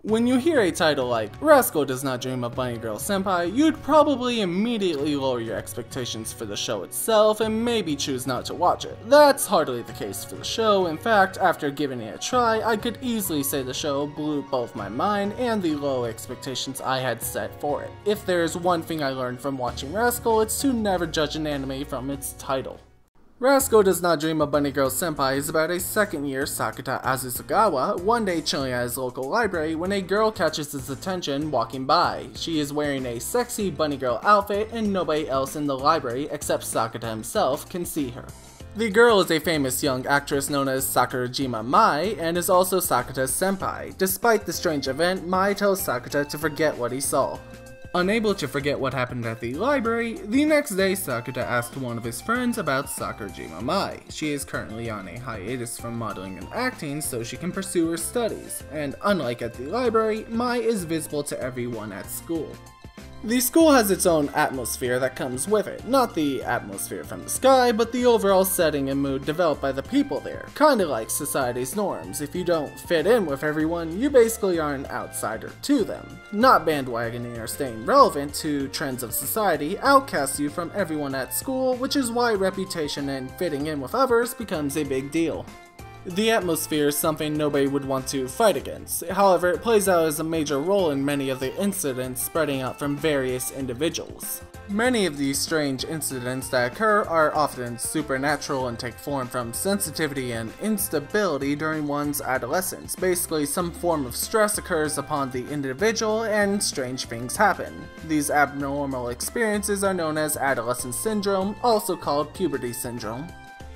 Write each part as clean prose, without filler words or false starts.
When you hear a title like Rascal Does Not Dream of Bunny Girl Senpai, you'd probably immediately lower your expectations for the show itself and maybe choose not to watch it. That's hardly the case for the show. In fact, after giving it a try, I could easily say the show blew both my mind and the low expectations I had set for it. If there's one thing I learned from watching Rascal, it's to never judge an anime from its title. Rascal Does Not Dream of Bunny Girl Senpai is about a second-year Sakata Azusagawa one day chilling at his local library when a girl catches his attention walking by. She is wearing a sexy bunny girl outfit and nobody else in the library except Sakata himself can see her. The girl is a famous young actress known as Sakurajima Mai and is also Sakata's senpai. Despite the strange event, Mai tells Sakata to forget what he saw. Unable to forget what happened at the library, the next day Sakata asked one of his friends about Sakurajima Mai. She is currently on a hiatus from modeling and acting so she can pursue her studies, and unlike at the library, Mai is visible to everyone at school. The school has its own atmosphere that comes with it, not the atmosphere from the sky, but the overall setting and mood developed by the people there, kinda like society's norms. If you don't fit in with everyone, you basically are an outsider to them. Not bandwagoning or staying relevant to trends of society outcasts you from everyone at school, which is why reputation and fitting in with others becomes a big deal. The atmosphere is something nobody would want to fight against. However, it plays out as a major role in many of the incidents spreading out from various individuals. Many of these strange incidents that occur are often supernatural and take form from sensitivity and instability during one's adolescence. Basically, some form of stress occurs upon the individual and strange things happen. These abnormal experiences are known as adolescent syndrome, also called puberty syndrome.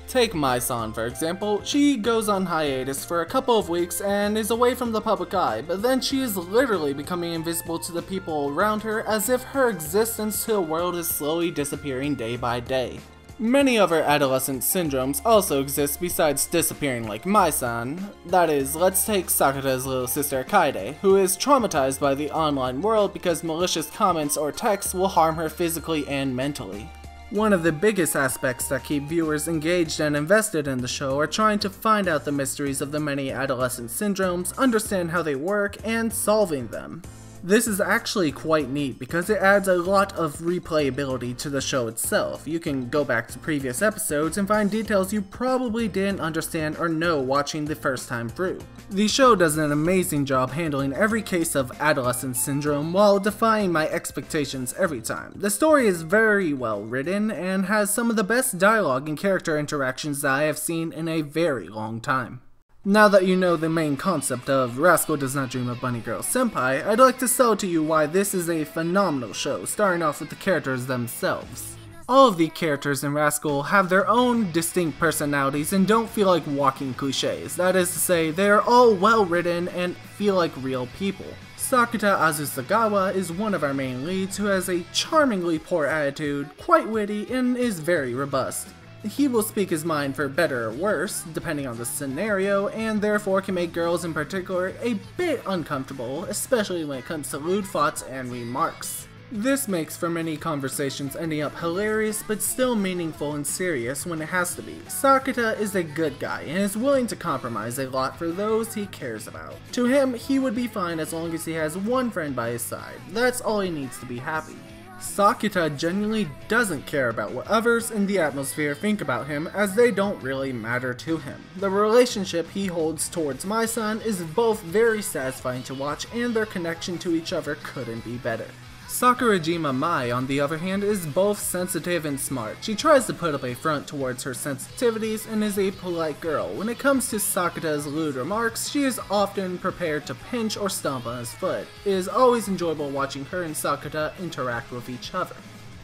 Take Mai-san for example. She goes on hiatus for a couple of weeks and is away from the public eye, but then she is literally becoming invisible to the people around her as if her existence to the world is slowly disappearing day by day. Many other adolescent syndromes also exist besides disappearing like Mai-san. That is, let's take Sakata's little sister Kaede, who is traumatized by the online world because malicious comments or texts will harm her physically and mentally. One of the biggest aspects that keep viewers engaged and invested in the show are trying to find out the mysteries of the many adolescent syndromes, understand how they work, and solving them. This is actually quite neat because it adds a lot of replayability to the show itself. You can go back to previous episodes and find details you probably didn't understand or know watching the first time through. The show does an amazing job handling every case of adolescent syndrome while defying my expectations every time. The story is very well written and has some of the best dialogue and character interactions that I have seen in a very long time. Now that you know the main concept of Rascal Does Not Dream of Bunny Girl Senpai, I'd like to sell to you why this is a phenomenal show, starting off with the characters themselves. All of the characters in Rascal have their own distinct personalities and don't feel like walking cliches. That is to say, they are all well written and feel like real people. Sakata Azusagawa is one of our main leads who has a charmingly poor attitude, quite witty, and is very robust. He will speak his mind for better or worse, depending on the scenario, and therefore can make girls in particular a bit uncomfortable, especially when it comes to lewd thoughts and remarks. This makes for many conversations ending up hilarious, but still meaningful and serious when it has to be. Sakata is a good guy and is willing to compromise a lot for those he cares about. To him, he would be fine as long as he has one friend by his side. That's all he needs to be happy. Sakata genuinely doesn't care about what others in the atmosphere think about him, as they don't really matter to him. The relationship he holds towards Mai-san is both very satisfying to watch, and their connection to each other couldn't be better. Sakurajima Mai, on the other hand, is both sensitive and smart. She tries to put up a front towards her sensitivities and is a polite girl. When it comes to Sakata's lewd remarks, she is often prepared to pinch or stomp on his foot. It is always enjoyable watching her and Sakata interact with each other.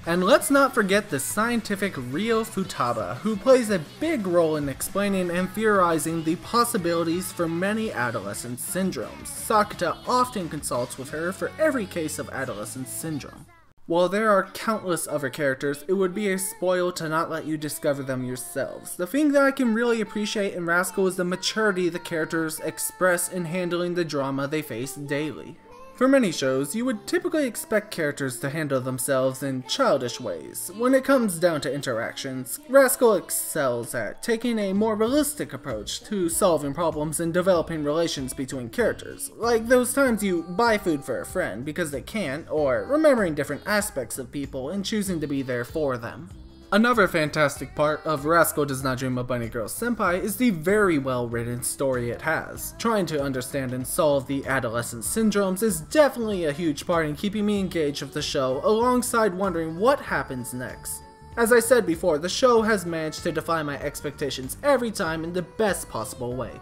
And let's not forget the scientific Ryo Futaba, who plays a big role in explaining and theorizing the possibilities for many adolescent syndromes. Sakata often consults with her for every case of adolescent syndrome. While there are countless other characters, it would be a spoil to not let you discover them yourselves. The thing that I can really appreciate in Rascal is the maturity the characters express in handling the drama they face daily. For many shows, you would typically expect characters to handle themselves in childish ways. When it comes down to interactions, Rascal excels at taking a more realistic approach to solving problems and developing relations between characters, like those times you buy food for a friend because they can't, or remembering different aspects of people and choosing to be there for them. Another fantastic part of Rascal Does Not Dream of Bunny Girl Senpai is the very well written story it has. Trying to understand and solve the adolescent syndromes is definitely a huge part in keeping me engaged with the show, alongside wondering what happens next. As I said before, the show has managed to defy my expectations every time in the best possible way.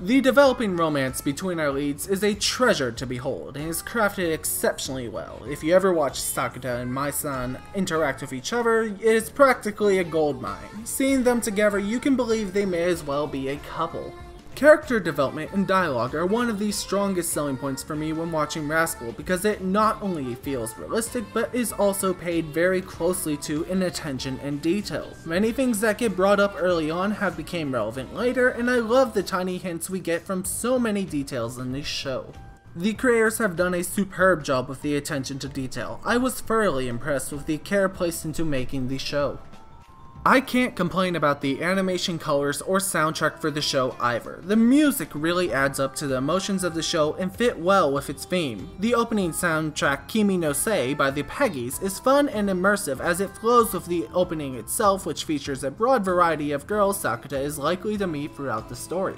The developing romance between our leads is a treasure to behold and is crafted exceptionally well. If you ever watch Sakura and Mai-san interact with each other, it is practically a goldmine. Seeing them together, you can believe they may as well be a couple. Character development and dialogue are one of the strongest selling points for me when watching Rascal because it not only feels realistic but is also paid very closely to in attention and detail. Many things that get brought up early on have become relevant later, and I love the tiny hints we get from so many details in this show. The creators have done a superb job with the attention to detail. I was thoroughly impressed with the care placed into making the show. I can't complain about the animation, colors, or soundtrack for the show either. The music really adds up to the emotions of the show and fit well with its theme. The opening soundtrack Kimi no Se by the Peggies is fun and immersive as it flows with the opening itself, which features a broad variety of girls Sakura is likely to meet throughout the story.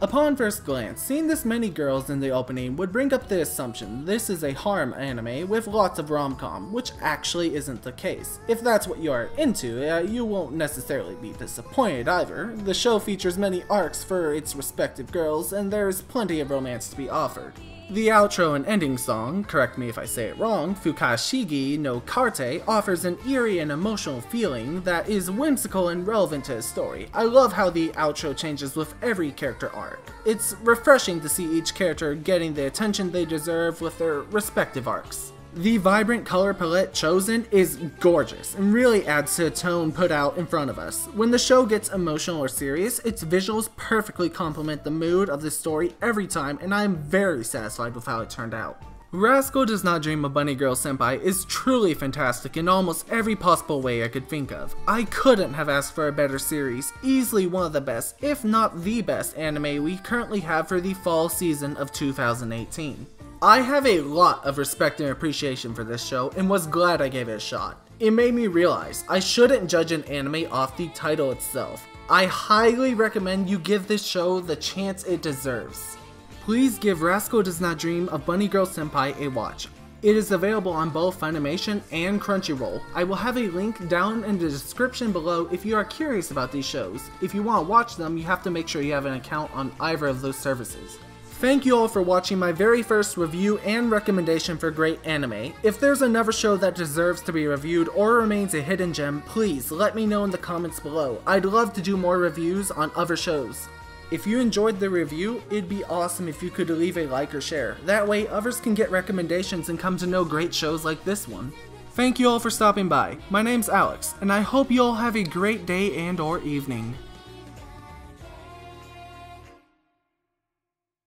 Upon first glance, seeing this many girls in the opening would bring up the assumption this is a harem anime with lots of rom-com, which actually isn't the case. If that's what you are into, you won't necessarily be disappointed either. The show features many arcs for its respective girls, and there is plenty of romance to be offered. The outro and ending song, correct me if I say it wrong, Fukashigi no Karte, offers an eerie and emotional feeling that is whimsical and relevant to the story. I love how the outro changes with every character arc. It's refreshing to see each character getting the attention they deserve with their respective arcs. The vibrant color palette chosen is gorgeous and really adds to the tone put out in front of us. When the show gets emotional or serious, its visuals perfectly complement the mood of the story every time, and I am very satisfied with how it turned out. Rascal Does Not Dream of Bunny Girl Senpai is truly fantastic in almost every possible way I could think of. I couldn't have asked for a better series, easily one of the best, if not the best anime we currently have for the fall season of 2018. I have a lot of respect and appreciation for this show and was glad I gave it a shot. It made me realize I shouldn't judge an anime off the title itself. I highly recommend you give this show the chance it deserves. Please give Rascal Does Not Dream of Bunny Girl Senpai a watch. It is available on both Funimation and Crunchyroll. I will have a link down in the description below if you are curious about these shows. If you want to watch them, you have to make sure you have an account on either of those services. Thank you all for watching my very first review and recommendation for great anime. If there's another show that deserves to be reviewed or remains a hidden gem, please let me know in the comments below. I'd love to do more reviews on other shows. If you enjoyed the review, it'd be awesome if you could leave a like or share. That way others can get recommendations and come to know great shows like this one. Thank you all for stopping by. My name's Alex, and I hope you all have a great day and or evening.